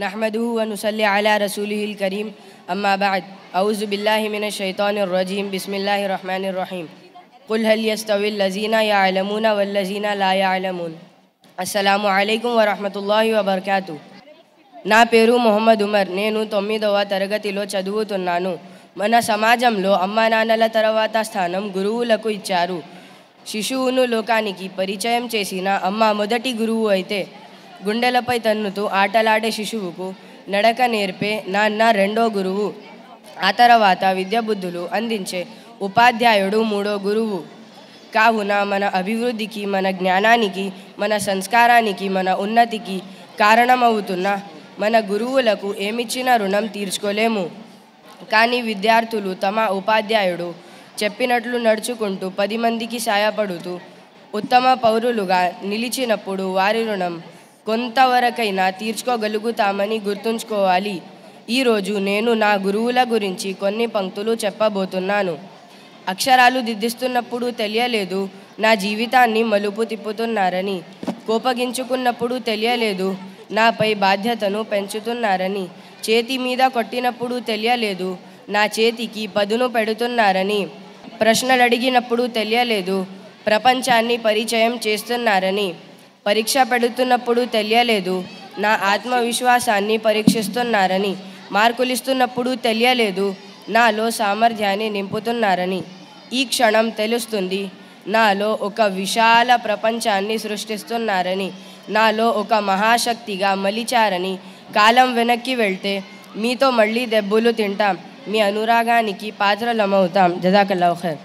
नहमदुहु व नुसल्ली अला रसूलिहिल करीम अम्मा बाद अऊज़ु बिल्लाहि मिनश शैतानिर रजीम बिस्मिल्लाहिर रहमानिर रहीम कुल हल यस्तविल लज़ीना यअलमून वल लज़ीना ला यअलमून अस्सलामु अलैकुम व रहमतुल्लाहि व बरकातुहु। నా పేరు మొహమ్మద్ ఉమర్. నేను 9వ తరగతిలో చదువుతున్నాను. మన సమాజంలో అమ్మా నాన్నల తర్వాత స్థానం గురువులకు ఇచ్చారు. శిశువును లోకానికి పరిచయం చేసిన అమ్మ మొదటి గురువు అయితే, గుండెలపై తన్నుతూ ఆటలాడే శిశువుకు నడక నేర్పే నాన్న రెండో గురువు. ఆ తర్వాత విద్యాబుద్ధులు అందించే ఉపాధ్యాయుడు మూడో గురువు. కావున మన అభివృద్ధికి, మన జ్ఞానానికి, మన సంస్కారానికి, మన ఉన్నతికి కారణమవుతున్న మన గురువులకు ఏమిచ్చిన రుణం తీర్చుకోలేము. కానీ విద్యార్థులు తమ ఉపాధ్యాయుడు చెప్పినట్లు నడుచుకుంటూ 10 మందికి సాయపడుతూ ఉత్తమ పౌరులుగా నిలిచినప్పుడు వారి రుణం కొంతవరకైనా తీర్చుకోగలుగుతామని గుర్తుంచుకోవాలి. ఈరోజు నేను నా గురువుల గురించి కొన్ని పంక్తులు చెప్పబోతున్నాను. అక్షరాలు దిద్దిస్తున్నప్పుడు తెలియలేదు నా జీవితాన్ని మలుపు తిప్పుతున్నారని. కోపగించుకున్నప్పుడు తెలియలేదు నాపై బాధ్యతను పెంచుతున్నారని. చేతి మీద కొట్టినప్పుడు తెలియలేదు నా చేతికి పదును పెడుతున్నారని. ప్రశ్నలు అడిగినప్పుడు తెలియలేదు ప్రపంచాన్ని పరిచయం చేస్తున్నారని. పరీక్ష పెడుతున్నప్పుడు తెలియలేదు నా ఆత్మవిశ్వాసాన్ని పరీక్షిస్తున్నారని. మార్కులిస్తున్నప్పుడు తెలియలేదు నాలో సామర్థ్యాన్ని నింపుతున్నారని. ఈ క్షణం తెలుస్తుంది నాలో ఒక విశాల ప్రపంచాన్ని సృష్టిస్తున్నారని, నాలో ఒక మహాశక్తిగా మలిచారని. కాలం వెనక్కి వెళ్తే మీతో మళ్ళీ దెబ్బలు తింటాం, మీ అనురాగానికి పాత్రలమవుతాం. జజాకల్లాహు ఖైర్.